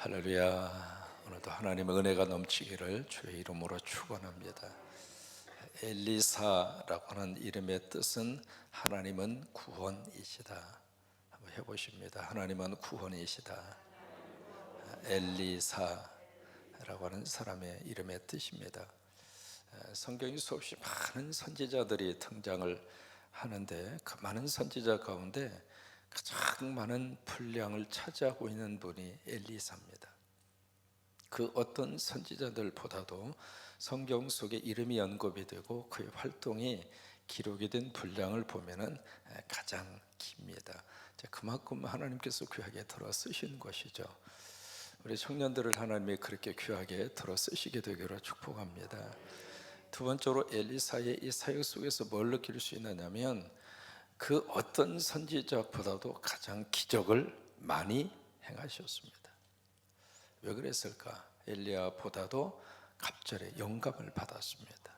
할렐루야. 오늘도 하나님의 은혜가 넘치기를 주의 이름으로 축원합니다. 엘리사라고 하는 이름의 뜻은 하나님은 구원이시다. 한번 해보십니다. 하나님은 구원이시다. 엘리사라고 하는 사람의 이름의 뜻입니다. 성경이 수없이 많은 선지자들이 등장을 하는데 그 많은 선지자 가운데 가장 많은 분량을 차지하고 있는 분이 엘리사입니다. 그 어떤 선지자들보다도 성경 속에 이름이 언급이 되고 그의 활동이 기록이 된 분량을 보면은 가장 깁니다. 그만큼 하나님께서 귀하게 들어 쓰신 것이죠. 우리 청년들을 하나님이 그렇게 귀하게 들어 쓰시게 되기를 축복합니다. 두 번째로 엘리사의 이 사역 속에서 뭘 느낄 수 있느냐면 그 어떤 선지자보다도 가장 기적을 많이 행하셨습니다. 왜 그랬을까? 엘리야보다도 갑절에 영감을 받았습니다.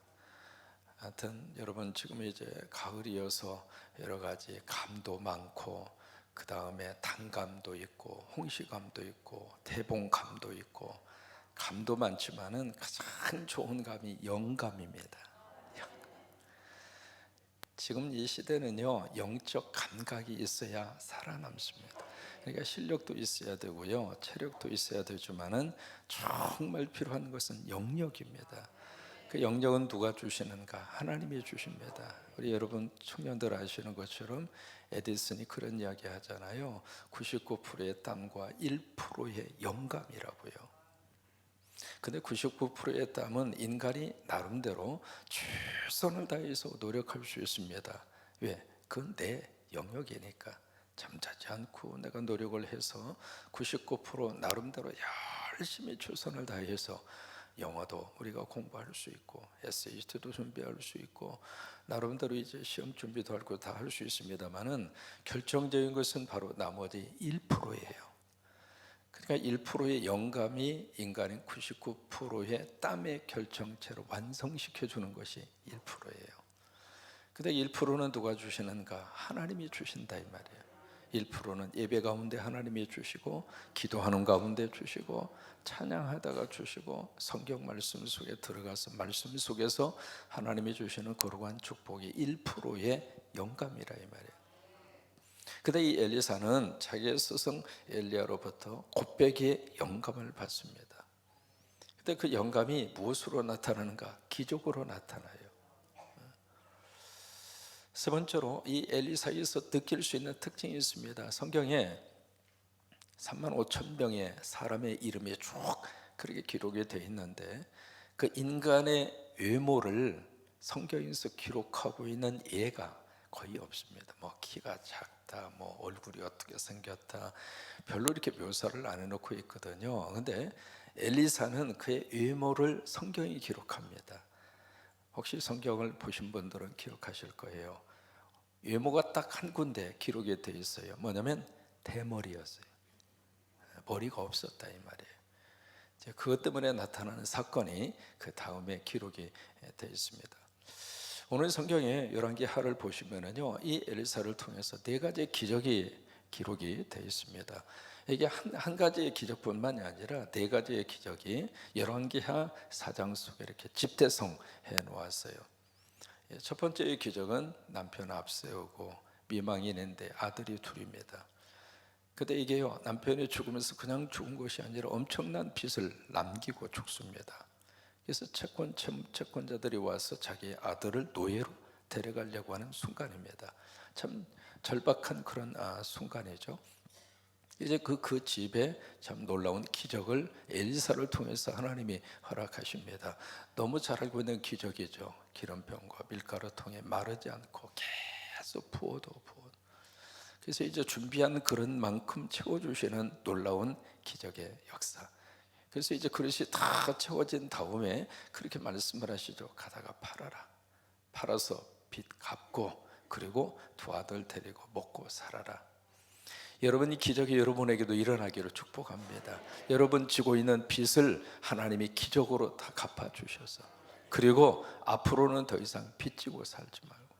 하여튼 여러분 지금 이제 가을이어서 여러 가지 감도 많고 그 다음에 단감도 있고 홍시감도 있고 대봉감도 있고 감도 많지만은 가장 좋은 감이 영감입니다. 지금 이 시대는요, 영적 감각이 있어야 살아남습니다. 그러니까 실력도 있어야 되고요, 체력도 있어야 되지만은 정말 필요한 것은 영역입니다. 그 영역은 누가 주시는가? 하나님이 주십니다. 우리 여러분 청년들 아시는 것처럼 에디슨이 그런 이야기 하잖아요. 99%의 땀과 1%의 영감이라고요. 근데 99%의 땀은 인간이 나름대로 최선을 다해서 노력할 수 있습니다. 왜? 그건 내 영역이니까. 잠자지 않고 내가 노력을 해서 99% 나름대로 열심히 최선을 다해서 영어도 우리가 공부할 수 있고 에세이스트도 준비할 수 있고 나름대로 이제 시험 준비도 하고 다 할 수 있습니다만은 결정적인 것은 바로 나머지 1%예요. 그러니까 1%의 영감이 인간인 99%의 땀의 결정체로 완성시켜 주는 것이 1%예요. 근데 1%는 누가 주시는가? 하나님이 주신다 이 말이에요. 1%는 예배 가운데 하나님이 주시고 기도하는 가운데 주시고 찬양하다가 주시고 성경 말씀 속에 들어가서 말씀 속에서 하나님이 주시는 거룩한 축복이 1%의 영감이라 이 말이에요. 근데 이 엘리사는 자기의 스승 엘리야로부터 곱배기의 영감을 받습니다. 근데 그 영감이 무엇으로 나타나는가? 기적으로 나타나요. 세 번째로 이 엘리사에서 느낄 수 있는 특징이 있습니다. 성경에 3만 5천 명의 사람의 이름이 쭉 그렇게 기록이 되어 있는데 그 인간의 외모를 성경에서 기록하고 있는 예가 거의 없습니다. 뭐 키가 작다, 뭐 얼굴이 어떻게 생겼다, 별로 이렇게 묘사를 안 해놓고 있거든요. 근데 엘리사는 그의 외모를 성경이 기록합니다. 혹시 성경을 보신 분들은 기억하실 거예요. 외모가 딱 한 군데 기록이 되어 있어요. 뭐냐면 대머리였어요. 머리가 없었다 이 말이에요. 그것 때문에 나타나는 사건이 그 다음에 기록이 되어 있습니다. 오늘 성경에 열왕기하를 보시면은요, 이 엘리사를 통해서 네 가지의 기적이 기록이 되어 있습니다. 이게 한 가지의 기적뿐만이 아니라 네 가지의 기적이 열왕기하 4장 속에 이렇게 집대성해 놓았어요. 첫 번째의 기적은 남편 앞세우고 미망이 있는데 아들이 둘입니다. 근데 이게요, 남편이 죽으면서 그냥 죽은 것이 아니라 엄청난 빚을 남기고 죽습니다. 그래서 채권자들이 와서 자기 아들을 노예로 데려가려고 하는 순간입니다. 참 절박한 그런 순간이죠. 이제 그 집에 참 놀라운 기적을 엘리사를 통해서 하나님이 허락하십니다. 너무 잘 알고 있는 기적이죠. 기름병과 밀가루 통에 마르지 않고 계속 부어도. 그래서 이제 준비한 그런 만큼 채워주시는 놀라운 기적의 역사. 그래서 이제 그릇이 다 채워진 다음에 그렇게 말씀을 하시죠. 가다가 팔아라. 팔아서 빚 갚고 그리고 두 아들 데리고 먹고 살아라. 여러분, 이 기적이 여러분에게도 일어나기를 축복합니다. 여러분 지고 있는 빚을 하나님이 기적으로 다 갚아주셔서 그리고 앞으로는 더 이상 빚지고 살지 말고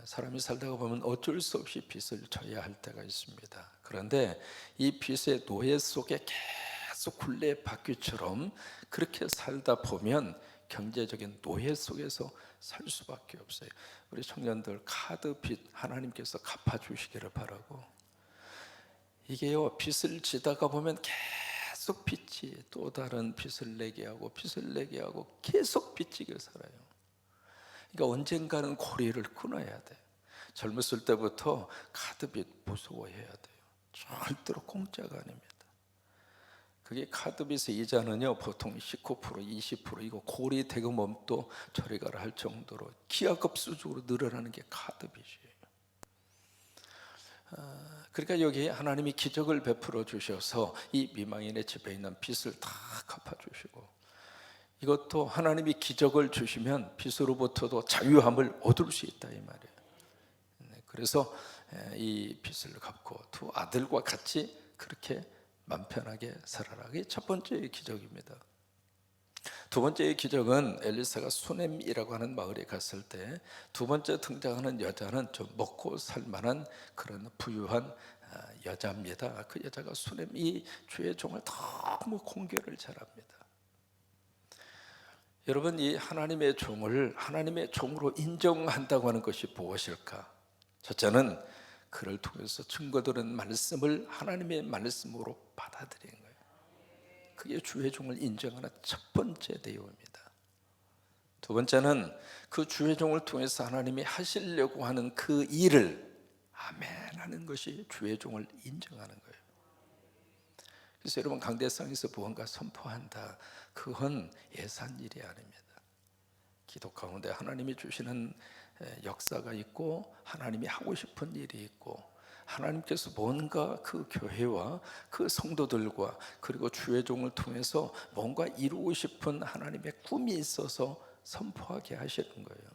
사람이 살다가 보면 어쩔 수 없이 빚을 져야 할 때가 있습니다. 그런데 이 빚의 노예 속에 계속 굴레바퀴처럼 그렇게 살다 보면 경제적인 노예 속에서 살 수밖에 없어요. 우리 청년들 카드 빚 하나님께서 갚아주시기를 바라고, 이게요 빚을 지다가 보면 계속 빚이 또 다른 빚을 내게 하고 빚을 내게 하고 계속 빚지게 살아요. 그러니까 언젠가는 고리를 끊어야 돼. 젊었을 때부터 카드빚 무서워해야 돼요. 절대로 공짜가 아닙니다. 그게 카드빚의 이자는요 보통 19%, 20% 이거 고리 대금업도 저리 가라 할 정도로 기하급수적으로 늘어나는 게 카드빚이에요. 그러니까 여기 하나님이 기적을 베풀어 주셔서 이 미망인의 집에 있는 빚을 다 갚아주시고, 이것도 하나님이 기적을 주시면 빚으로부터도 자유함을 얻을 수 있다 이 말이에요. 그래서 이 빚을 갚고 두 아들과 같이 그렇게 맘 편하게 살아라. 그게 첫 번째 기적입니다. 두 번째 기적은 엘리사가 수넴이라고 하는 마을에 갔을 때 두 번째 등장하는 여자는 좀 먹고 살 만한 그런 부유한 여자입니다. 그 여자가 수넴, 이 주의 종을 너무 공경을 잘합니다. 여러분, 이 하나님의 종을 하나님의 종으로 인정한다고 하는 것이 무엇일까? 첫째는 그를 통해서 증거들은 말씀을 하나님의 말씀으로 받아들이는 거예요. 그게 주의 종을 인정하는 첫 번째 내용입니다. 두 번째는 그 주의 종을 통해서 하나님이 하시려고 하는 그 일을 아멘 하는 것이 주의 종을 인정하는 거예요. 그래서 여러분, 강대상에서 무언가 선포한다, 그건 예산 일이 아닙니다. 기도 가운데 하나님이 주시는 역사가 있고 하나님이 하고 싶은 일이 있고 하나님께서 뭔가 그 교회와 그 성도들과 그리고 주의 종을 통해서 뭔가 이루고 싶은 하나님의 꿈이 있어서 선포하게 하시는 거예요.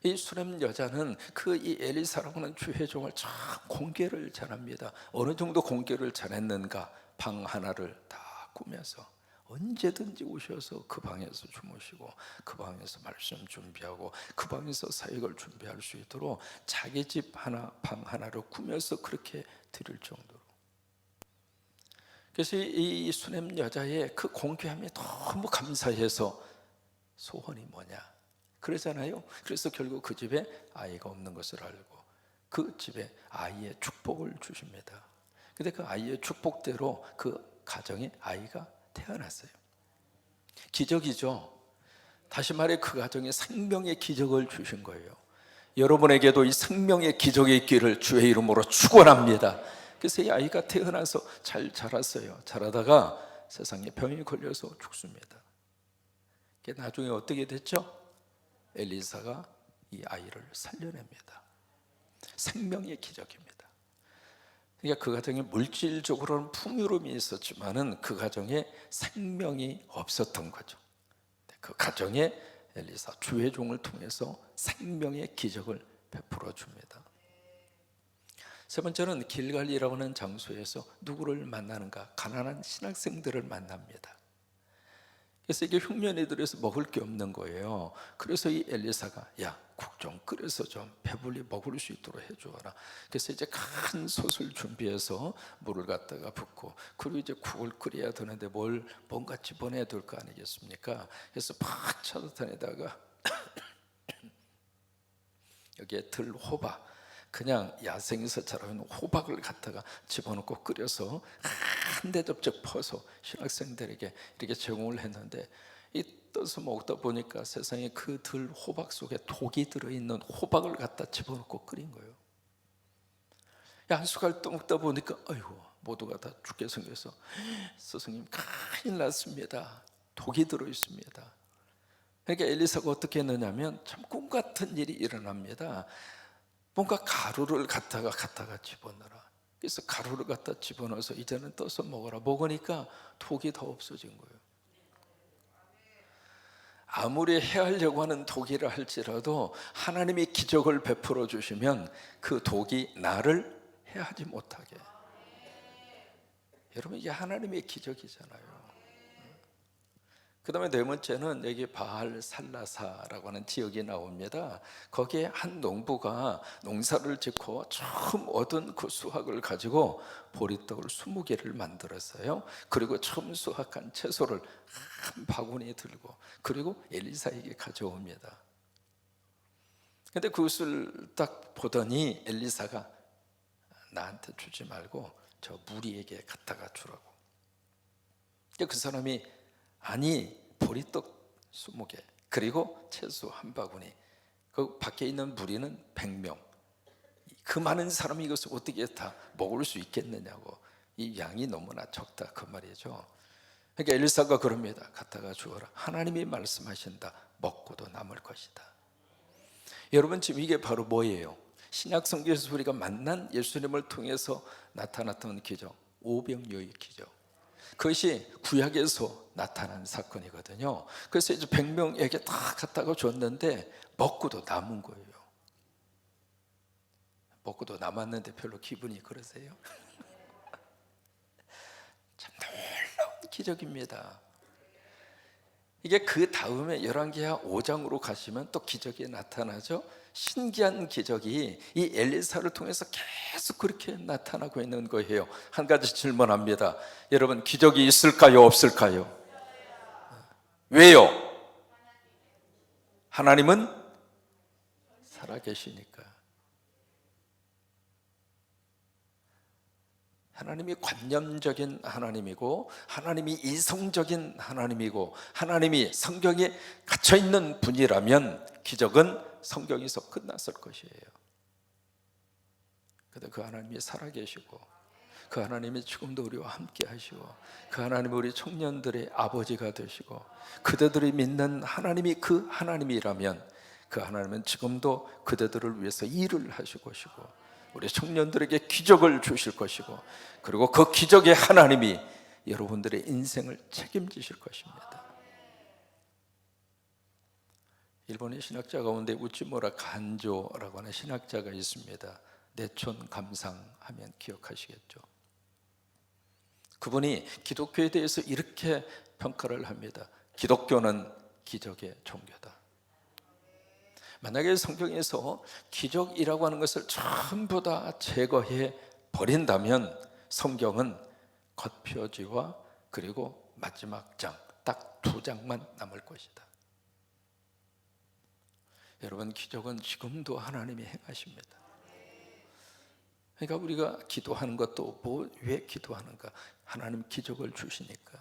이 수렘 여자는 그 이 엘리사라고 하는 주의 종을 참 공개를 잘합니다. 어느 정도 공개를 잘했는가? 방 하나를 다 꾸며서 언제든지 오셔서 그 방에서 주무시고 그 방에서 말씀 준비하고 그 방에서 사역을 준비할 수 있도록 자기 집 하나, 방 하나를 꾸며서 그렇게 드릴 정도로. 그래서 이 수넴 여자의 그 공개함이 너무 감사해서 소원이 뭐냐 그러잖아요. 그래서 결국 그 집에 아이가 없는 것을 알고 그 집에 아이의 축복을 주십니다. 근데 그 아이의 축복대로 그 가정에 아이가 태어났어요. 기적이죠. 다시 말해 그 가정에 생명의 기적을 주신 거예요. 여러분에게도 이 생명의 기적이 있기를 주의 이름으로 축원합니다. 그래서 이 아이가 태어나서 잘 자랐어요. 자라다가 세상에 병이 걸려서 죽습니다. 나중에 어떻게 됐죠? 엘리사가 이 아이를 살려냅니다. 생명의 기적입니다. 그러니까 그 가정에 물질적으로는 풍요로움이 있었지만은 그 가정에 생명이 없었던 거죠. 그 가정에 엘리사 주의 종을 통해서 생명의 기적을 베풀어 줍니다. 세 번째는 길갈리라고 하는 장소에서 누구를 만나는가? 가난한 신학생들을 만납니다. 그래서 이게 흉년이 들어서 먹을 게 없는 거예요. 그래서 이 엘리사가 야, 국 좀 끓여서 좀 배불리 먹을 수 있도록 해주어라. 그래서 이제 큰 솥을 준비해서 물을 갖다가 붓고, 그리고 이제 국을 끓여야 되는데 뭔가 집어내야 될 거 아니겠습니까? 그래서 팍 차도탄에다가 여기에 들호박, 그냥 야생에서 자라는 호박을 갖다가 집어넣고 끓여서 한 대접적 퍼서 신학생들에게 이렇게 제공을 했는데, 이 떠서 먹다 보니까 세상에 그 들 호박 속에 독이 들어있는 호박을 갖다 집어넣고 끓인 거예요. 한 숟갈 떠 먹다 보니까 아이고 모두가 다 죽게 생겨서 스승님 큰일 났습니다. 독이 들어있습니다. 그러니까 엘리사가 어떻게 했느냐면 참 꿈 같은 일이 일어납니다. 뭔가 가루를 갖다가 집어넣어라. 그래서 가루를 갖다 집어넣어서 이제는 떠서 먹어라. 먹으니까 독이 더 없어진 거예요. 아무리 해하려고 하는 독이라 할지라도 하나님이 기적을 베풀어 주시면 그 독이 나를 해하지 못하게. 여러분, 이게 하나님의 기적이잖아요. 그 다음에 네 번째는 여기 바알 살라사라고 하는 지역이 나옵니다. 거기에 한 농부가 농사를 짓고 처음 얻은 그 수확을 가지고 보리떡을 20개를 만들었어요. 그리고 처음 수확한 채소를 한 바구니에 들고 그리고 엘리사에게 가져옵니다. 근데 그것을 딱 보더니 엘리사가 나한테 주지 말고 저 무리에게 갖다가 주라고. 그 사람이 아니 보리떡 20개 그리고 채소 한 바구니, 그 밖에 있는 무리는 100명, 그 많은 사람이 이것을 어떻게 다 먹을 수 있겠느냐고. 이 양이 너무나 적다 그 말이죠. 그러니까 엘리사가 그럽니다. 갖다가 주어라. 하나님이 말씀하신다. 먹고도 남을 것이다. 여러분 지금 이게 바로 뭐예요? 신약 성경에서 우리가 만난 예수님을 통해서 나타났던 기적, 오병이어의 기적, 그것이 구약에서 나타난 사건이거든요. 그래서 이제 100명에게 다 갖다가 줬는데 먹고도 남은 거예요. 먹고도 남았는데 별로 기분이 그러세요? 참 놀라운 기적입니다. 이게 그 다음에 열왕기하 5장으로 가시면 또 기적이 나타나죠. 신기한 기적이 이 엘리사를 통해서 계속 그렇게 나타나고 있는 거예요. 한 가지 질문합니다. 여러분, 기적이 있을까요? 없을까요? 왜요? 하나님은 살아계시니까. 하나님이 관념적인 하나님이고 하나님이 이성적인 하나님이고 하나님이 성경에 갇혀있는 분이라면 기적은 성경에서 끝났을 것이에요. 그런데 그 하나님이 살아계시고 그 하나님이 지금도 우리와 함께 하시고 그 하나님이 우리 청년들의 아버지가 되시고 그대들이 믿는 하나님이 그 하나님이라면 그 하나님은 지금도 그대들을 위해서 일을 하실 것이고 우리 청년들에게 기적을 주실 것이고 그리고 그 기적의 하나님이 여러분들의 인생을 책임지실 것입니다. 일본의 신학자 가운데 우찌무라 간조라고 하는 신학자가 있습니다. 내촌 감상하면 기억하시겠죠. 그분이 기독교에 대해서 이렇게 평가를 합니다. 기독교는 기적의 종교다. 만약에 성경에서 기적이라고 하는 것을 전부 다 제거해 버린다면 성경은 겉표지와 그리고 마지막 장, 딱 2장만 남을 것이다. 여러분, 기적은 지금도 하나님이 행하십니다. 그러니까 우리가 기도하는 것도 왜 기도하는가? 하나님 기적을 주시니까.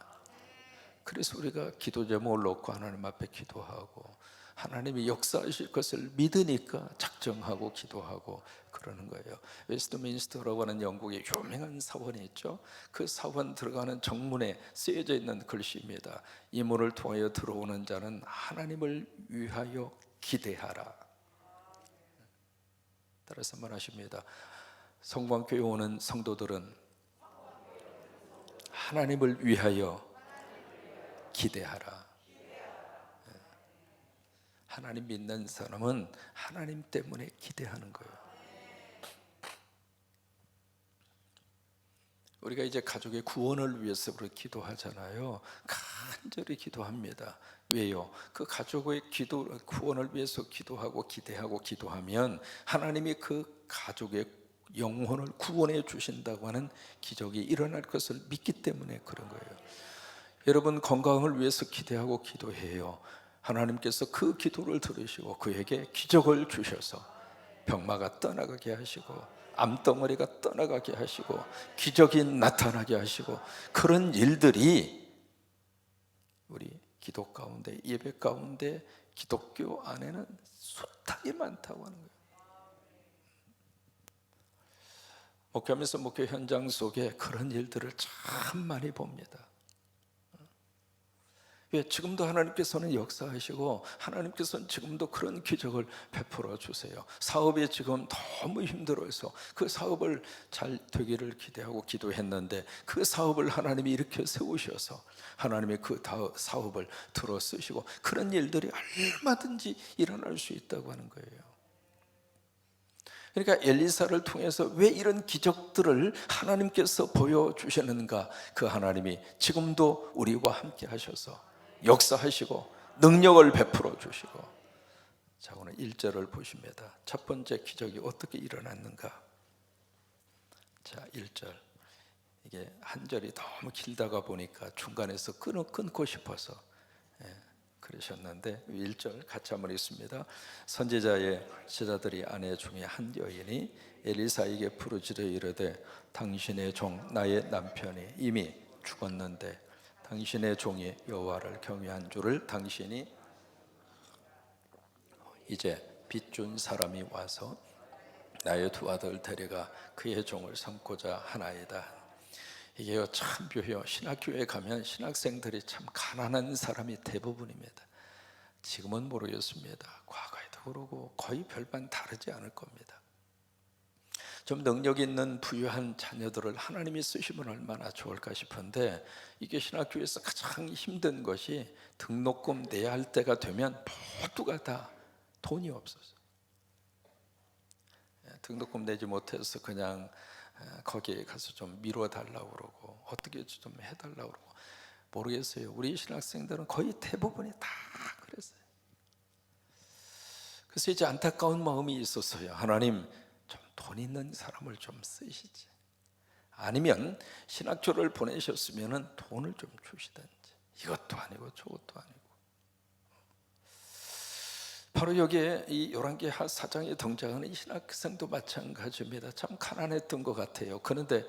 그래서 우리가 기도 제목을 놓고 하나님 앞에 기도하고 하나님이 역사하실 것을 믿으니까 작정하고 기도하고 그러는 거예요. 웨스트민스터라고 하는 영국의 유명한 사원이 있죠. 그 사원 들어가는 정문에 쓰여져 있는 글씨입니다. 이 문을 통하여 들어오는 자는 하나님을 위하여 기대하라. 따라서 말하십니다. 성광교회 오는 성도들은 하나님을 위하여 기대하라. 하나님 믿는 사람은 하나님 때문에 기대하는 거예요. 우리가 이제 가족의 구원을 위해서 우리 기도하잖아요. 간절히 기도합니다. 왜요? 그 가족의 구원을 위해서 기도하고 기대하고 기도하면 하나님이 그 가족의 영혼을 구원해 주신다고 하는 기적이 일어날 것을 믿기 때문에 그런 거예요. 여러분 건강을 위해서 기대하고 기도해요. 하나님께서 그 기도를 들으시고 그에게 기적을 주셔서 병마가 떠나가게 하시고 암덩어리가 떠나가게 하시고 기적이 나타나게 하시고 그런 일들이 우리 기도 가운데 예배 가운데 기독교 안에는 숱하게 많다고 하는 거예요. 목회하면서 목회 현장 속에 그런 일들을 참 많이 봅니다. 왜? 지금도 하나님께서는 역사하시고 하나님께서는 지금도 그런 기적을 베풀어 주세요. 사업이 지금 너무 힘들어서 그 사업을 잘 되기를 기대하고 기도했는데 그 사업을 하나님이 이렇게 세우셔서 하나님이 그 사업을 들어 쓰시고 그런 일들이 얼마든지 일어날 수 있다고 하는 거예요. 그러니까 엘리사를 통해서 왜 이런 기적들을 하나님께서 보여주셨는가? 그 하나님이 지금도 우리와 함께 하셔서 역사하시고 능력을 베풀어 주시고. 자, 오늘 1절을 보십니다. 첫 번째 기적이 어떻게 일어났는가? 자, 1절. 이게 한 절이 너무 길다가 보니까 중간에서 끊고 싶어서 그러셨는데 1절 같이 한번 읽습니다. 선지자의 제자들이 아내 중에 한 여인이 엘리사에게 부르짖어 이르되 당신의 종 나의 남편이 이미 죽었는데 당신의 종이 여호와를 경외한 줄을 당신이 이제 빚준 사람이 와서 나의 두 아들 데려가 그의 종을 삼고자 하나이다. 이게요 참 묘해요. 신학교에 가면 신학생들이 참 가난한 사람이 대부분입니다. 지금은 모르겠습니다. 과거에도 그러고 거의 별반 다르지 않을 겁니다. 좀 능력 있는 부유한 자녀들을 하나님이 쓰시면 얼마나 좋을까 싶은데, 이게 신학교에서 가장 힘든 것이 등록금 내야 할 때가 되면 모두가 다 돈이 없어서 등록금 내지 못해서 그냥 거기에 가서 좀 미뤄달라고 그러고 어떻게 좀 해달라고 그러고. 모르겠어요. 우리 신학생들은 거의 대부분이 다 그랬어요. 그래서 이제 안타까운 마음이 있었어요. 하나님, 좀 돈 있는 사람을 좀 쓰시지, 아니면 신학교를 보내셨으면 돈을 좀 주시든지. 이것도 아니고 저것도 아니고. 바로 여기에 이 열왕기하 4장에 등장하는 신학생도 마찬가지입니다. 참 가난했던 것 같아요. 그런데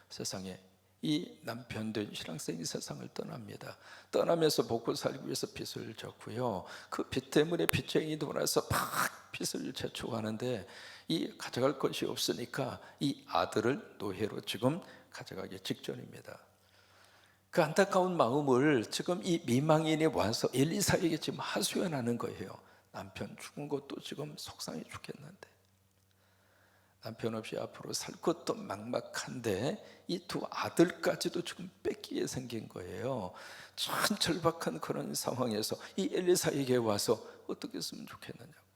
세상에 이 남편 된 신학생이 세상을 떠납니다. 떠나면서 먹고 살기 위해서 빚을 졌고요. 그 빚 때문에 빚쟁이 돌아서 막 빚을 재촉하는데 이 가져갈 것이 없으니까 이 아들을 노예로 지금 가져가기 직전입니다. 그 안타까운 마음을 지금 이 미망인이 와서 엘리사에게 지금 하소연하는 거예요. 남편 죽은 것도 지금 속상해 죽겠는데, 남편 없이 앞으로 살 것도 막막한데 이 두 아들까지도 지금 뺏기게 생긴 거예요. 참 절박한 그런 상황에서 이 엘리사에게 와서 어떻게 했으면 좋겠느냐고.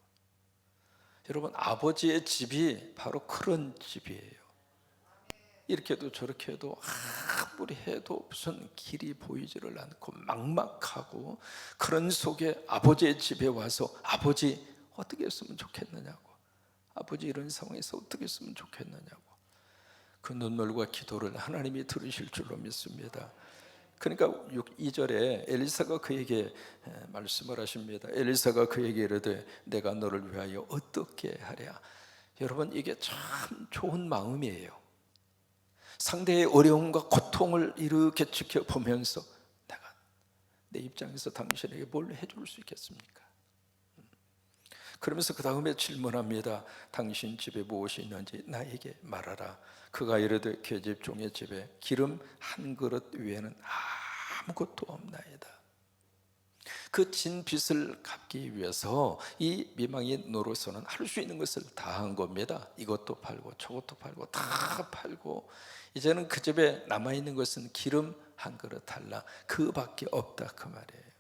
여러분, 아버지의 집이 바로 그런 집이에요. 이렇게 해도 저렇게 해도 아무리 해도 무슨 길이 보이지를 않고 막막하고, 그런 속에 아버지의 집에 와서 아버지 어떻게 했으면 좋겠느냐고, 아버지 이런 상황에서 어떻게 했으면 좋겠느냐고. 그 눈물과 기도를 하나님이 들으실 줄로 믿습니다. 그러니까 2절에 엘리사가 그에게 말씀을 하십니다. 엘리사가 그에게 이르되 내가 너를 위하여 어떻게 하랴. 여러분, 이게 참 좋은 마음이에요. 상대의 어려움과 고통을 이렇게 지켜보면서 내가 내 입장에서 당신에게 뭘 해줄 수 있겠습니까? 그러면서 그 다음에 질문합니다. 당신 집에 무엇이 있는지 나에게 말하라. 그가 이르되 계집 종의 집에 기름 한 그릇 외에는 아무것도 없나이다. 그 진 빚을 갚기 위해서 이 미망인 노릇서는 할 수 있는 것을 다 한 겁니다. 이것도 팔고 저것도 팔고 다 팔고, 이제는 그 집에 남아있는 것은 기름 한 그릇 달라, 그밖에 없다, 그 말이에요.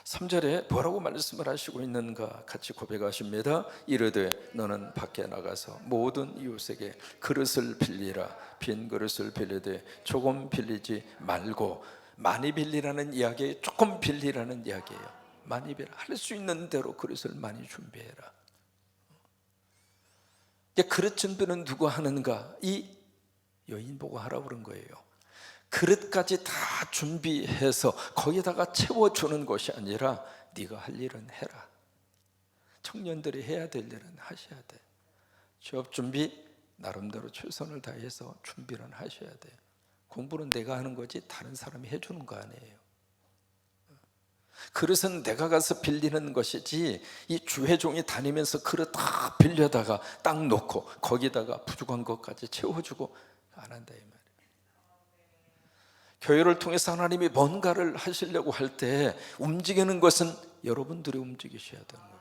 3절에 뭐라고 말씀을 하시고 있는가 같이 고백하십니다. 이르되 너는 밖에 나가서 모든 이웃에게 그릇을 빌리라. 빈 그릇을 빌리되 조금 빌리지 말고. 많이 빌리라는 이야기에 조금 빌리라는 이야기예요. 많이 빌려, 할 수 있는 대로 그릇을 많이 준비해라. 그릇 준비는 누가 하는가? 이 여인 보고 하라고 그런 거예요. 그릇까지 다 준비해서 거기다가 채워주는 것이 아니라 네가 할 일은 해라. 청년들이 해야 될 일은 하셔야 돼. 취업 준비 나름대로 최선을 다해서 준비는 하셔야 돼. 공부는 내가 하는 거지 다른 사람이 해주는 거 아니에요. 그릇은 내가 가서 빌리는 것이지, 이 주회종이 다니면서 그릇 다 빌려다가 딱 놓고 거기다가 부족한 것까지 채워주고 안 한다, 이 말이에요. 교회를 통해서 하나님이 뭔가를 하시려고 할 때 움직이는 것은 여러분들이 움직이셔야 되는 거예요.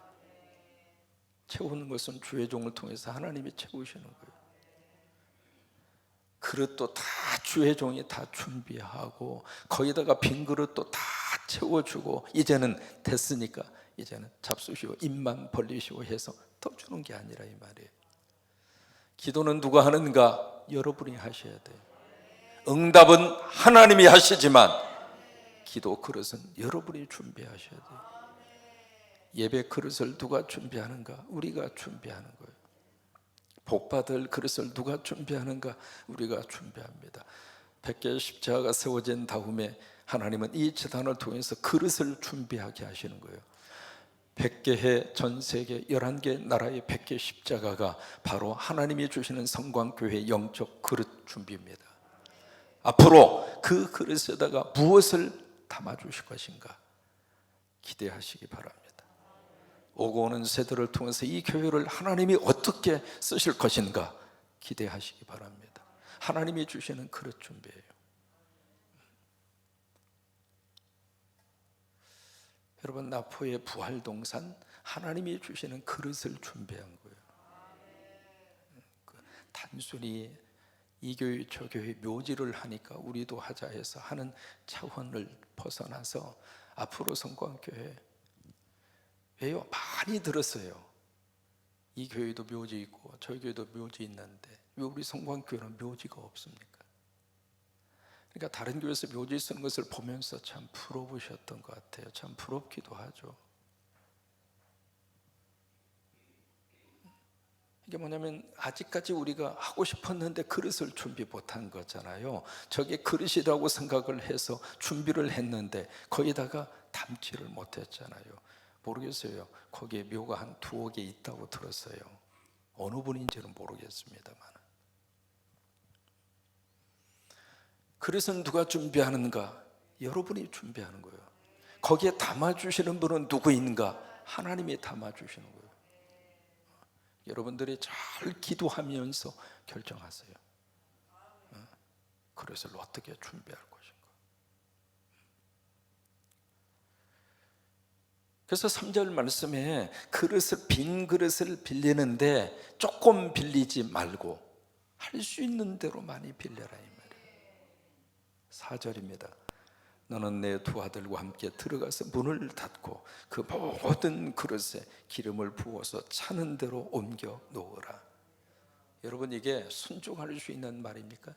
채우는 것은 주회종을 통해서 하나님이 채우시는 거예요. 그릇도 다 주회종이 다 준비하고 거기다가 빈 그릇도 다 채워주고, 이제는 됐으니까 이제는 잡수시고 입만 벌리시고 해서 더 주는 게 아니라 이 말이에요. 기도는 누가 하는가? 여러분이 하셔야 돼요. 응답은 하나님이 하시지만 기도 그릇은 여러분이 준비하셔야 돼요. 예배 그릇을 누가 준비하는가? 우리가 준비하는 거예요. 복받을 그릇을 누가 준비하는가? 우리가 준비합니다. 100개의 십자가가 세워진 다음에 하나님은 이 제단을 통해서 그릇을 준비하게 하시는 거예요. 100개의 전 세계 11개 나라의 100개 십자가가 바로 하나님이 주시는 성광교회 영적 그릇 준비입니다. 앞으로 그 그릇에다가 무엇을 담아주실 것인가 기대하시기 바랍니다. 오고 오는 세대를 통해서 이 교회를 하나님이 어떻게 쓰실 것인가 기대하시기 바랍니다. 하나님이 주시는 그릇 준비예요. 여러분, 나포의 부활동산 하나님이 주시는 그릇을 준비한 거예요. 단순히 이 교회 저 교회 묘지를 하니까 우리도 하자 해서 하는 차원을 벗어나서 앞으로 성광교회 왜요? 많이 들었어요. 이 교회도 묘지 있고 저희 교회도 묘지 있는데 왜 우리 성광교회는 묘지가 없습니까? 그러니까 다른 교회에서 묘지 쓰는 것을 보면서 참 부러우셨던 것 같아요. 참 부럽기도 하죠. 이게 뭐냐면 아직까지 우리가 하고 싶었는데 그릇을 준비 못한 거잖아요. 저게 그릇이라고 생각을 해서 준비를 했는데 거기다가 담지를 못했잖아요. 모르겠어요. 거기에 묘가 한 2억 개 있다고 들었어요. 어느 분인지는 모르겠습니다만. 그릇은 누가 준비하는가? 여러분이 준비하는 거예요. 거기에 담아주시는 분은 누구인가? 하나님이 담아주시는 거예요. 여러분들이 잘 기도하면서 결정하세요. 그릇을 어떻게 준비할 것인가. 그래서 3절 말씀에 그릇을 빈 그릇을 빌리는데 조금 빌리지 말고 할 수 있는 대로 많이 빌려라 이 말이에요. 4절입니다. 너는 내 두 아들과 함께 들어가서 문을 닫고 그 모든 그릇에 기름을 부어서 차는 대로 옮겨 놓으라. 여러분, 이게 순종할 수 있는 말입니까?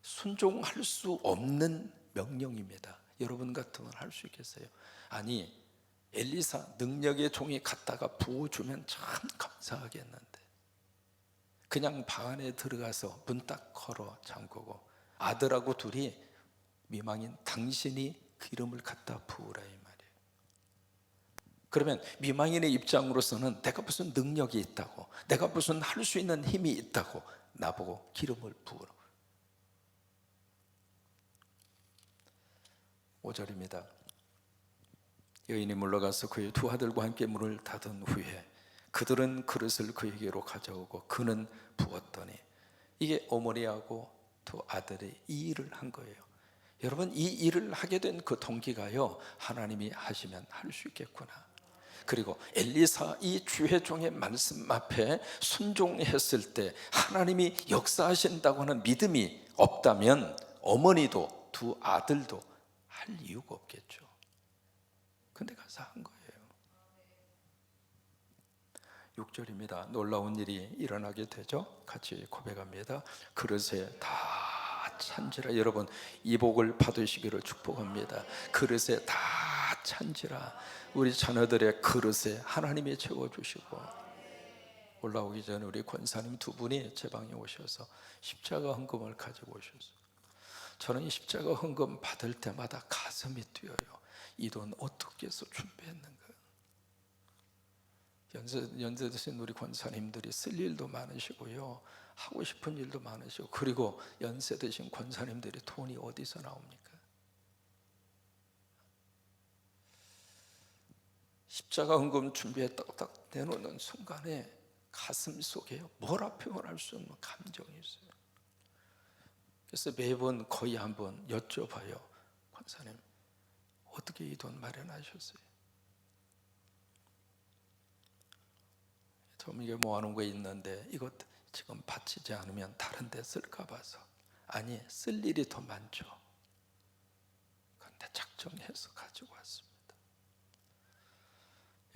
순종할 수 없는 명령입니다. 여러분 같으면 할 수 있겠어요? 아니, 엘리사 능력의 종이 갔다가 부어주면 참 감사하겠는데 그냥 방 안에 들어가서 문 딱 걸어 잠그고 아들하고 둘이 미망인 당신이 기름을 갖다 부으라 이 말이에요. 그러면 미망인의 입장으로서는 내가 무슨 능력이 있다고, 내가 무슨 할 수 있는 힘이 있다고 나보고 기름을 부으라. 5절입니다. 여인이 물러가서 그의 두 아들과 함께 문을 닫은 후에 그들은 그릇을 그에게로 가져오고 그는 부었더니, 이게 어머니하고 두 아들이 이 일을 한 거예요. 여러분, 이 일을 하게 된 그 동기가요, 하나님이 하시면 할 수 있겠구나. 그리고 엘리사 이 주회종의 말씀 앞에 순종했을 때 하나님이 역사하신다고 하는 믿음이 없다면 어머니도 두 아들도 할 이유가 없겠죠. 근데 가서 한 거예요. 6절입니다. 놀라운 일이 일어나게 되죠. 같이 고백합니다. 그릇에 다 찬지라. 여러분, 이 복을 받으시기를 축복합니다. 그릇에 다 찬지라. 우리 자녀들의 그릇에 하나님이 채워주시고, 올라오기 전에 우리 권사님 두 분이 제 방에 오셔서 십자가 헌금을 가지고 오셨어요. 저는 이 십자가 헌금 받을 때마다 가슴이 뛰어요. 이 돈 어떻게 해서 준비했는가. 연세 드신 우리 권사님들이 쓸 일도 많으시고요, 하고 싶은 일도 많으시고, 그리고 연세 드신 권사님들이 돈이 어디서 나옵니까? 십자가 헌금 준비에 딱딱 내놓는 순간에 가슴 속에 뭐라 표현할 수 없는 감정이 있어요. 그래서 매번 거의 한번 여쭤봐요. 권사님, 어떻게 이 돈 마련하셨어요? 좀 이게 모아놓은 거 있는데 이것 지금 바치지 않으면 다른 데 쓸까 봐서. 아니, 쓸 일이 더 많죠. 그런데 작정해서 가지고 왔습니다.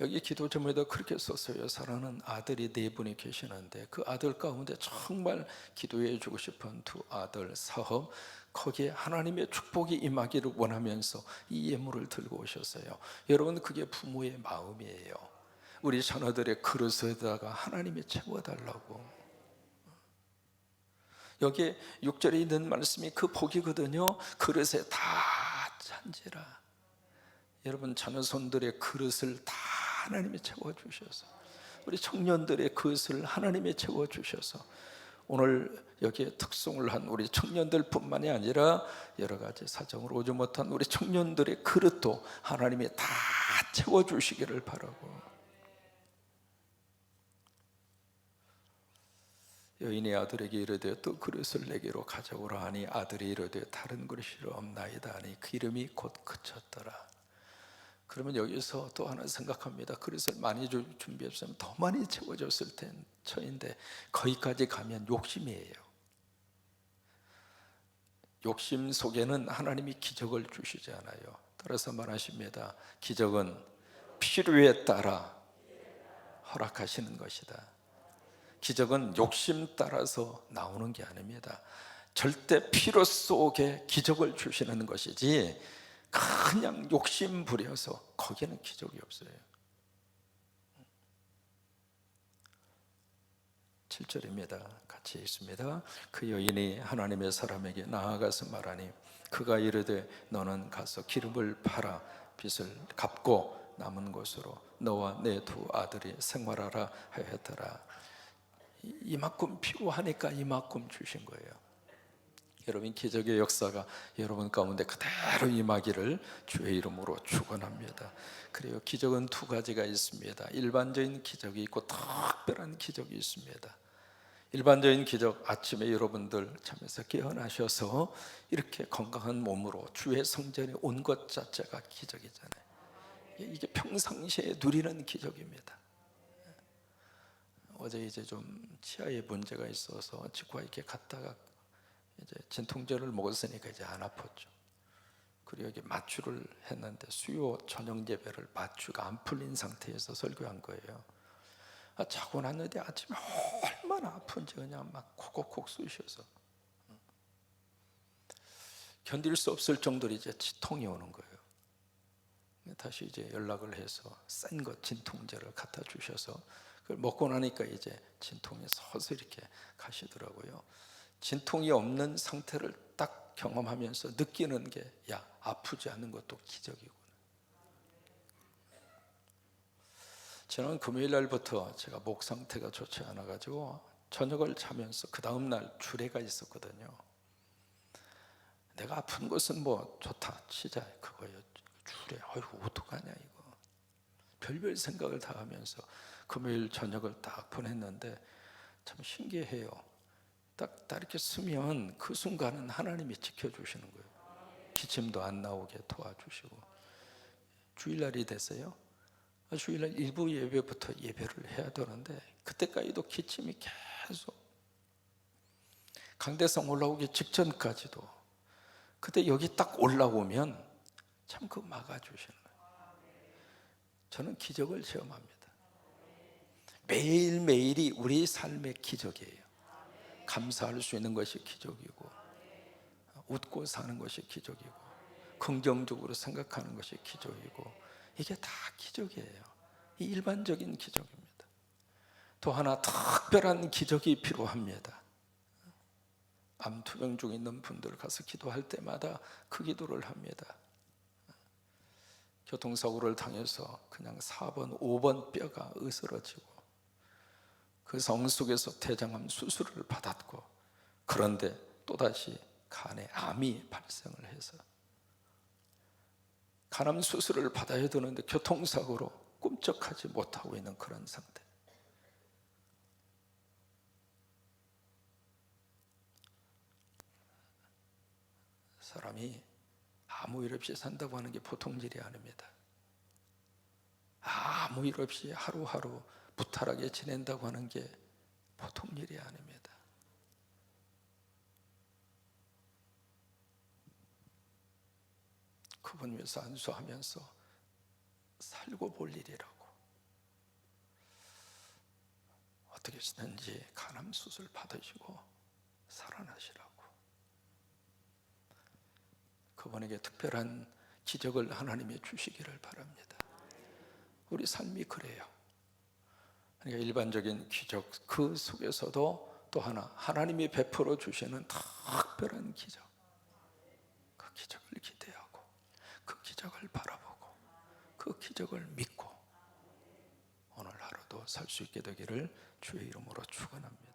여기 기도 제목에다 그렇게 썼어요. 사랑하는 아들이 네 분이 계시는데 그 아들 가운데 정말 기도해 주고 싶은 두 아들 사업, 거기에 하나님의 축복이 임하기를 원하면서 이 예물을 들고 오셨어요. 여러분, 그게 부모의 마음이에요. 우리 자녀들의 그릇에다가 하나님이 채워달라고. 여기에 6절에 있는 말씀이 그 복이거든요. 그릇에 다 찬지라. 여러분, 자녀손들의 그릇을 다 하나님이 채워주셔서, 우리 청년들의 그릇을 하나님이 채워주셔서, 오늘 여기에 특송을 한 우리 청년들 뿐만이 아니라 여러 가지 사정으로 오지 못한 우리 청년들의 그릇도 하나님이 다 채워주시기를 바라고. 여인의 아들에게 이르되 또 그릇을 내게로 가져오라 하니 아들이 이르되 다른 그릇이 없나이다 하니 그 이름이 곧 그쳤더라. 그러면 여기서 또 하나 생각합니다. 그릇을 많이 준비했으면 더 많이 채워졌을 터인데 거기까지 가면 욕심이에요. 욕심 속에는 하나님이 기적을 주시지 않아요. 따라서 말하십니다. 기적은 필요에 따라 허락하시는 것이다. 기적은 욕심 따라서 나오는 게 아닙니다. 절대 필요 속에 기적을 주시는 것이지 그냥 욕심 부려서 거기에는 기적이 없어요. 7절입니다. 같이 읽습니다. 그 여인이 하나님의 사람에게 나아가서 말하니 그가 이르되 너는 가서 기름을 팔아 빚을 갚고 남은 것으로 너와 내 두 아들이 생활하라 하였더라. 이만큼 필요하니까 이만큼 주신 거예요. 여러분, 기적의 역사가 여러분 가운데 그대로 임하기를 주의 이름으로 축원합니다. 그리고 기적은 두 가지가 있습니다. 일반적인 기적이 있고 특별한 기적이 있습니다. 일반적인 기적, 아침에 여러분들 잠에서 깨어나셔서 이렇게 건강한 몸으로 주의 성전에 온 것 자체가 기적이잖아요. 이게 평상시에 누리는 기적입니다. 어제 이제 좀 치아에 문제가 있어서 치과 이렇게 갔다가 이제 진통제를 먹었으니까 이제 안 아팠죠. 그리고 여기 마취를 했는데 수요 저녁 예배를 마취가 안 풀린 상태에서 설교한 거예요. 자고 났는데 아침에 얼마나 아픈지 그냥 막 콕콕콕 쑤셔서 견딜 수 없을 정도로 이제 치통이 오는 거예요. 다시 이제 연락을 해서 센 거 진통제를 갖다 주셔서 그걸 먹고 나니까 이제 진통이 서서 이렇게 가시더라고요. 진통이 없는 상태를 딱 경험하면서 느끼는 게, 야, 아프지 않은 것도 기적이구나. 저는 금요일 날부터 제가 목 상태가 좋지 않아 가지고 저녁을 자면서 그 다음 날 주례가 있었거든요. 내가 아픈 것은 뭐 좋다 치자 그거예요. 주례, 아이고 어떡하냐 이거. 별별 생각을 다 하면서 금요일 저녁을 딱 보냈는데 참 신기해요. 딱 이렇게 쓰면 그 순간은 하나님이 지켜주시는 거예요. 기침도 안 나오게 도와주시고. 주일날이 됐어요. 주일날 일부 예배부터 예배를 해야 되는데 그때까지도 기침이 계속 강대상 올라오기 직전까지도. 그때 여기 딱 올라오면 참 그 막아주시는 거예요. 저는 기적을 체험합니다. 매일매일이 우리 삶의 기적이에요. 감사할 수 있는 것이 기적이고, 웃고 사는 것이 기적이고, 긍정적으로 생각하는 것이 기적이고, 이게 다 기적이에요. 이 일반적인 기적입니다. 또 하나 특별한 기적이 필요합니다. 암투병 중에 있는 분들 가서 기도할 때마다 그 기도를 합니다. 교통사고를 당해서 그냥 4번, 5번 뼈가 으스러지고 그 성 속에서 대장암 수술을 받았고, 그런데 또다시 간에 암이 발생을 해서 간암 수술을 받아야 되는데 교통사고로 꿈쩍하지 못하고 있는 그런 상태. 사람이 아무 일 없이 산다고 하는 게 보통 일이 아닙니다. 아무 일 없이 하루하루 무탈하게 지낸다고 하는 게 보통 일이 아닙니다. 그분 위해서 안수하면서 살고 볼 일이라고. 어떻게 하시든지 간암 수술 받으시고 살아나시라고. 그분에게 특별한 기적을 하나님이 주시기를 바랍니다. 우리 삶이 그래요. 그러니까 일반적인 기적 그 속에서도 또 하나 하나님이 베풀어 주시는 특별한 기적, 그 기적을 기대하고 그 기적을 바라보고 그 기적을 믿고 오늘 하루도 살 수 있게 되기를 주의 이름으로 축원합니다.